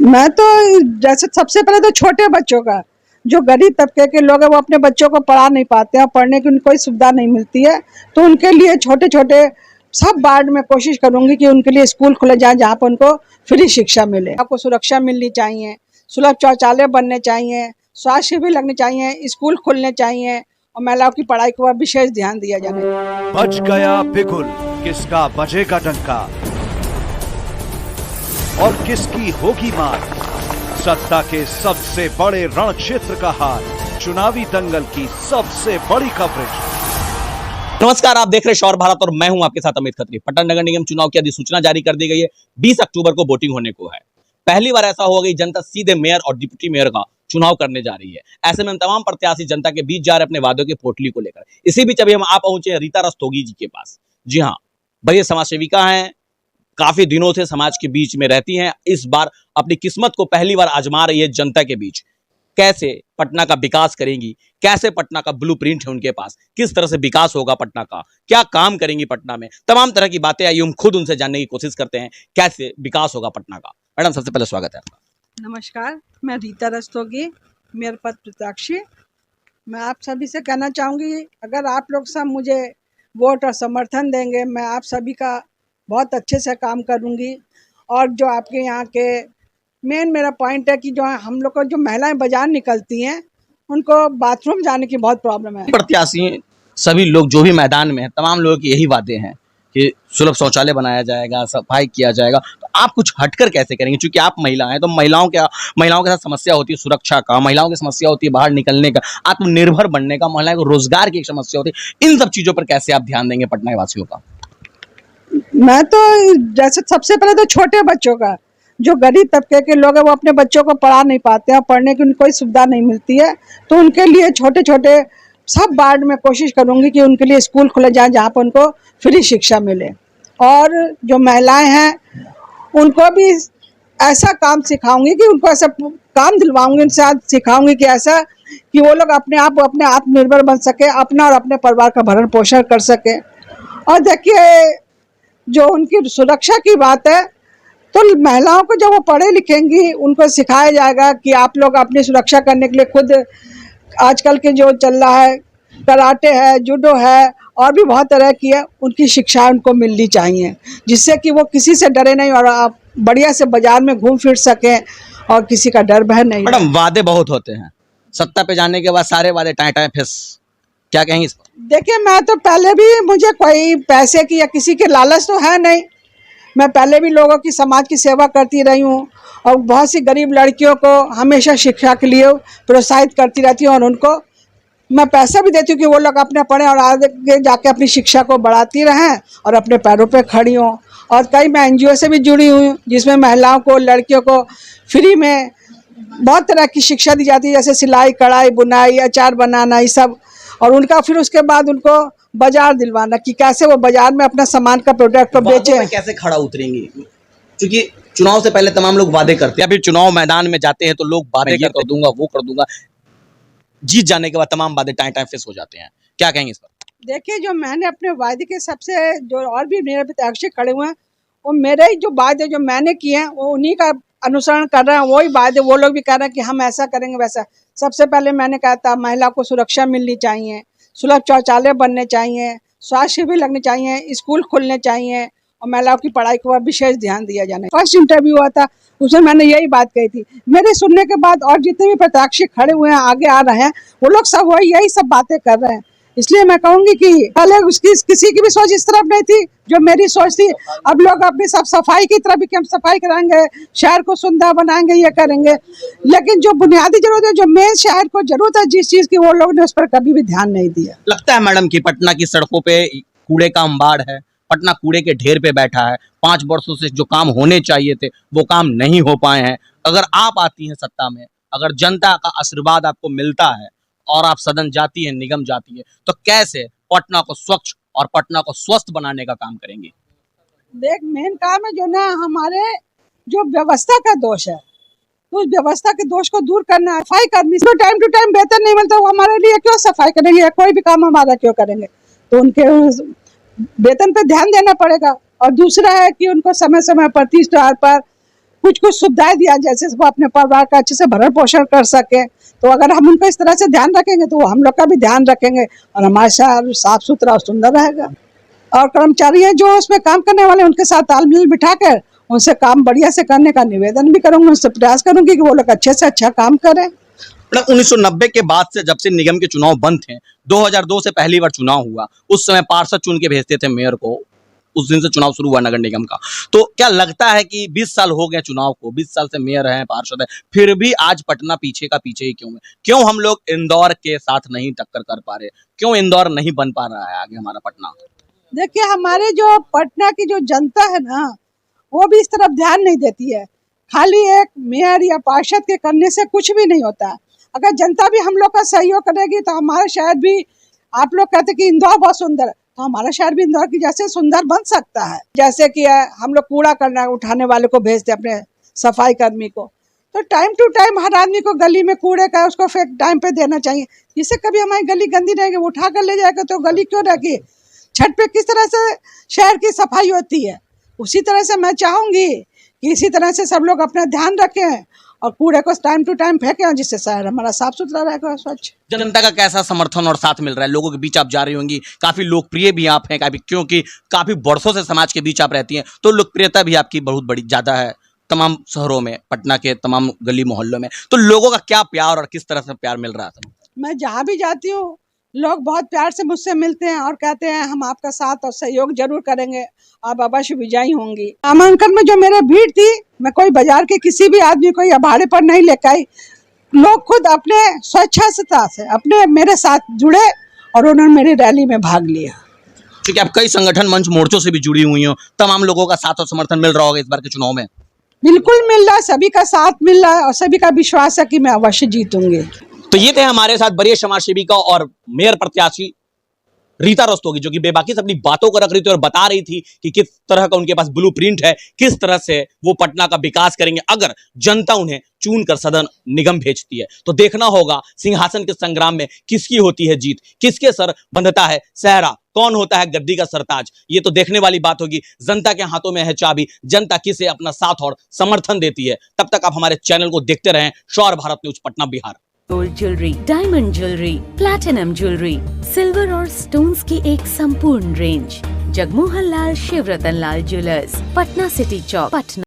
मैं तो जैसे सबसे पहले तो छोटे बच्चों का, जो गरीब तबके के लोग हैं वो अपने बच्चों को पढ़ा नहीं पाते हैं, पढ़ने की उनको कोई सुविधा नहीं मिलती है, तो उनके लिए छोटे छोटे सब वार्ड में कोशिश करूंगी कि उनके लिए स्कूल खुले जाएं जहाँ पर उनको फ्री शिक्षा मिले। आपको सुरक्षा मिलनी चाहिए, सुलभ शौचालय बनने चाहिए, स्वास्थ्य शिविर लगने चाहिए, स्कूल खुलने चाहिए और महिलाओं की पढ़ाई को विशेष ध्यान दिया जाए। बच गया बिगुल, किसका बजेगा डंका और किसकी होगी मार। सत्ता के सबसे बड़े रण क्षेत्र का हाल, चुनावी दंगल की सबसे बड़ी कवरेज। नमस्कार, आप देख रहे शौर भारत और मैं हूं आपके साथ अमित खत्री। पटना नगर निगम चुनाव की अधिसूचना जारी कर दी गई है। 20 अक्टूबर को वोटिंग होने को है। पहली बार ऐसा होगा कि जनता सीधे मेयर और डिप्टी मेयर का चुनाव करने जा रही है। ऐसे में हम तमाम प्रत्याशी जनता के बीच जा रहे अपने वादों की पोटली को लेकर। इसी बीच अभी हम आ पहुंचे रीता रस्तोगी जी के पास। जी हाँ, भैया समाज सेविका हैं, काफी दिनों से समाज के बीच में रहती हैं। इस बार अपनी किस्मत को पहली बार आजमा रही है जनता के बीच। कैसे पटना का विकास करेंगी, कैसे पटना का ब्लूप्रिंट है उनके पास, किस तरह से विकास होगा पटना का, क्या काम करेंगी पटना में, तमाम तरह की बातें आई। हम खुद उनसे जानने की कोशिश करते हैं कैसे विकास होगा पटना का। मैडम, सबसे पहले स्वागत है आपका। नमस्कार, मैं रीता रस्तोगी, मेयर पद प्रत्याशी। मैं आप सभी से कहना चाहूँगी, अगर आप लोग सब मुझे वोट और समर्थन देंगे, मैं आप सभी का बहुत अच्छे से काम करूँगी। और जो आपके यहाँ के मेन मेरा पॉइंट है कि जो हम लोग को जो महिलाएं बाजार निकलती हैं उनको बाथरूम जाने की बहुत प्रॉब्लम है। प्रत्याशी सभी लोग जो भी मैदान में है, तमाम लोगों के यही वादे हैं कि सुलभ शौचालय बनाया जाएगा, सफाई किया जाएगा। तो आप कुछ हटकर कैसे करेंगे? क्योंकि आप महिला हैं, तो महिलाओं के साथ समस्या होती है सुरक्षा का, महिलाओं की समस्या होती है बाहर निकलने का, आत्मनिर्भर बनने का, महिलाओं को रोजगार की एक समस्या होती है। इन सब चीजों पर कैसे आप ध्यान देंगे पटना वासियों का? मैं तो जैसे सबसे पहले तो छोटे बच्चों का, जो गरीब तबके के लोग हैं वो अपने बच्चों को पढ़ा नहीं पाते हैं, पढ़ने की उनको कोई सुविधा नहीं मिलती है, तो उनके लिए छोटे छोटे सब वार्ड में कोशिश करूंगी कि उनके लिए स्कूल खुले जाएं जहाँ पर उनको फ्री शिक्षा मिले। और जो महिलाएं हैं उनको भी ऐसा काम सिखाऊंगी कि उनको ऐसा काम दिलवाऊंगी, उनसे आज सिखाऊंगी कि ऐसा कि वो लोग अपने आत्मनिर्भर बन सके, अपना और अपने परिवार का भरण पोषण कर सके। और देखिए, जो उनकी सुरक्षा की बात है, तो महिलाओं को जब वो पढ़े लिखेंगी उनको सिखाया जाएगा कि आप लोग अपनी सुरक्षा करने के लिए खुद, आजकल के जो चल रहा है कराटे है, जूडो है और भी बहुत तरह की है, उनकी शिक्षा उनको मिलनी चाहिए, जिससे कि वो किसी से डरे नहीं और आप बढ़िया से बाजार में घूम फिर सकें और किसी का डर भय नहीं। मैडम, वादे बहुत होते हैं, सत्ता पे जाने के बाद सारे वादे टाए टाए फिस, क्या कहेंगे इस पर? देखिए, मैं तो पहले भी, मुझे कोई पैसे की या किसी के लालच तो है नहीं। मैं पहले भी लोगों की, समाज की सेवा करती रही हूँ और बहुत सी गरीब लड़कियों को हमेशा शिक्षा के लिए प्रोत्साहित करती रहती हूँ और उनको मैं पैसा भी देती हूँ कि वो लोग अपने पढ़ें और आगे जाके अपनी शिक्षा को बढ़ाती रहें और अपने पैरों पे खड़ी हों। और कई मैं NGO से भी जुड़ी हुई जिसमें महिलाओं को, लड़कियों को फ्री में बहुत तरह की शिक्षा दी जाती है, जैसे सिलाई, कढ़ाई, बुनाई, अचार बनाना, ये सब। और उनका फिर उसके बाद उनको बाजार दिलवाना कि कैसे वो बाजार में अपना सामान का प्रोडक्ट को बेचे। कैसे खड़ा उतरेंगे? क्योंकि चुनाव से पहले तमाम लोग वादे करते हैं, फिर चुनाव मैदान में जाते हैं तो लोग वादे कर दूंगा, वो कर दूंगा, जीत जाने के बाद तमाम वादे टाइम टाइम फेस हो जाते हैं। क्या कहेंगे इस पर? देखिए, जो मैंने अपने वादे के सबसे, जो और भी मेरे प्रत्याशी खड़े हुए हैं, वो मेरे ही जो वादे जो मैंने किए हैं वो उन्हीं का अनुसरण कर रहे हैं, वही वादे वो लोग भी कर रहे हैं कि हम ऐसा करेंगे वैसा। सबसे पहले मैंने कहा था महिला को सुरक्षा मिलनी चाहिए, सुलभ शौचालय बनने चाहिए, स्वास्थ्य शिविर लगने चाहिए, स्कूल खुलने चाहिए और महिलाओं की पढ़ाई को विशेष ध्यान दिया जाना। फर्स्ट इंटरव्यू हुआ था, उसमें मैंने यही बात कही थी। मेरे सुनने के बाद और जितने भी प्रत्याशी खड़े हुए हैं, आगे आ रहे हैं, वो लोग सब वही यही सब बातें कर रहे हैं। इसलिए मैं कहूंगी कि पहले उसकी किसी की भी सोच इस तरफ नहीं थी जो मेरी सोच थी। अब लोग अपनी सब सफाई की तरफ भी कि हम सफाई कराएंगे, शहर को सुंदर बनाएंगे, ये करेंगे, लेकिन जो बुनियादी जरूरत है, जो मेन शहर को जरूरत है जिस चीज की, वो लोग ने उस पर कभी भी ध्यान नहीं दिया। लगता है मैडम कि पटना की सड़कों पे कूड़े का अंबाड़ है, पटना कूड़े के ढेर पे बैठा है। 5 वर्षों से जो काम होने चाहिए थे वो काम नहीं हो पाए हैं। अगर आप आती हैं सत्ता में, अगर जनता का आशीर्वाद आपको मिलता है और आप सदन जाती है, निगम जाती है, तो कैसे पटना को स्वच्छ और पटना को स्वस्थ बनाने का काम करेंगे? देख, मेन काम है जो ना, हमारे जो व्यवस्था का दोष है, तो उस व्यवस्था के दोष को दूर करना है। सफाई कर्मी को टाइम टू टाइम वेतन नहीं मिलता, वो हमारे लिए क्यों सफाई करेंगे या कोई भी काम हमारा क्यों करेंगे? तो उनके वेतन पे ध्यान देना पड़ेगा। और दूसरा है कि उनको समय समय पर, 30 त्योहार पर कुछ कुछ सुविधाएं दिया, जैसे वो अपने परिवार का अच्छे से भरण पोषण कर सके। तो अगर हम उनको इस तरह से ध्यान रखेंगे तो वो हम लोग का भी ध्यान रखेंगे और हमारा शहर साफ सुथरा और सुंदर रहेगा। और कर्मचारी हैं जो उसमें काम करने वाले, उनके साथ तालमेल बिठा कर उनसे काम बढ़िया से करने का निवेदन भी करूंगी, उनसे प्रयास करूंगी कि वो लोग अच्छे से अच्छा काम करें। 1990 के बाद से जब से निगम के चुनाव बंद थे, 2002 से पहली बार चुनाव हुआ, उस समय पार्षद चुन के भेजते थे मेयर को, उस दिन से चुनाव शुरू हुआ नगर निगम का। तो क्या लगता है कि 20 साल हो गए चुनाव को, 20 साल से मेयर हैं, पार्षद है, फिर भी आज पटना पीछे का पीछे ही क्यों है? क्यों हम लोग इंदौर के साथ नहीं टक्कर कर पा रहे? क्यों इंदौर नहीं बन पा रहा है आगे हमारा पटना? देखिए, हमारे जो पटना की जो जनता है ना, वो भी इस तरफ ध्यान नहीं देती है। खाली एक मेयर या पार्षद के करने से कुछ भी नहीं होता। अगर जनता भी हम लोग का सहयोग करेगी तो हमारा शहर भी, आप लोग कहते कि इंदौर बहुत सुंदर है, तो हमारा शहर भी इंदौर की जैसे सुंदर बन सकता है। जैसे कि हम लोग कूड़ा करना उठाने वाले को भेजते अपने सफाई कर्मी को, तो टाइम टू टाइम हर आदमी को गली में कूड़े का उसको फेंक टाइम पे देना चाहिए, जिससे कभी हमारी गली गंदी रहेगी। वो उठा कर ले जाएगा तो गली क्यों रहेगी? छत पे किस तरह से शहर की सफाई होती है, उसी तरह से मैं चाहूंगी कि इसी तरह से सब लोग अपना ध्यान रखें और कूड़े को टाइम टू टाइम फेंकें, जिससे शहर हमारा साफ सुथरा रहेगा, स्वच्छ। जनता का कैसा समर्थन और साथ मिल रहा है? लोगों के बीच आप जा रही होंगी, काफी लोकप्रिय भी आप हैं, क्योंकि काफी वर्षों से समाज के बीच आप रहती हैं, तो लोकप्रियता भी आपकी बहुत बड़ी ज्यादा है तमाम शहरों में, पटना के तमाम गली मोहल्लों में। तो लोगों का क्या प्यार और किस तरह से प्यार मिल रहा है? मैं जहाँ भी जाती हूँ लोग बहुत प्यार से मुझसे मिलते हैं और कहते हैं हम आपका साथ और सहयोग जरूर करेंगे, आप अवश्य विजयी होंगी। नामांकन में जो मेरे भीड़ थी, मैं कोई बाजार के किसी भी आदमी को या भाड़े पर नहीं लेकर आई, लोग खुद अपने स्वेच्छा से अपने मेरे साथ जुड़े और उन्होंने मेरी रैली में भाग लिया। क्योंकि आप कई संगठन मंच मोर्चों से भी जुड़ी हुई हो, तमाम लोगों का साथ और समर्थन मिल रहा होगा इस बार के चुनाव में? बिल्कुल मिल रहा है, सभी का साथ मिल रहा है और सभी का विश्वास है कि मैं अवश्य जीतूंगी। तो ये थे हमारे साथ वरीय समाज सेविका और मेयर प्रत्याशी रीता रस्तोगी, जो कि बेबाकी से अपनी बातों को रख रही थी और बता रही थी कि किस तरह का उनके पास ब्लूप्रिंट है, किस तरह से वो पटना का विकास करेंगे अगर जनता उन्हें चुन कर सदन निगम भेजती है। तो देखना होगा सिंहासन के संग्राम में किसकी होती है जीत, किसके सर बंधता है सहरा, कौन होता है गद्दी का सरताज। ये तो देखने वाली बात होगी। जनता के हाथों में है चाबी, जनता किसे अपना साथ और समर्थन देती है। तब तक आप हमारे चैनल को देखते रहें। Shaur Bharat news, Patna, Bihar. Gold jewellery, diamond jewellery, platinum jewellery, silver और स्टोन्स की एक संपूर्ण range. Jagmohan Lal Shivratan Lal jewellers, Patna city Chowk, Patna.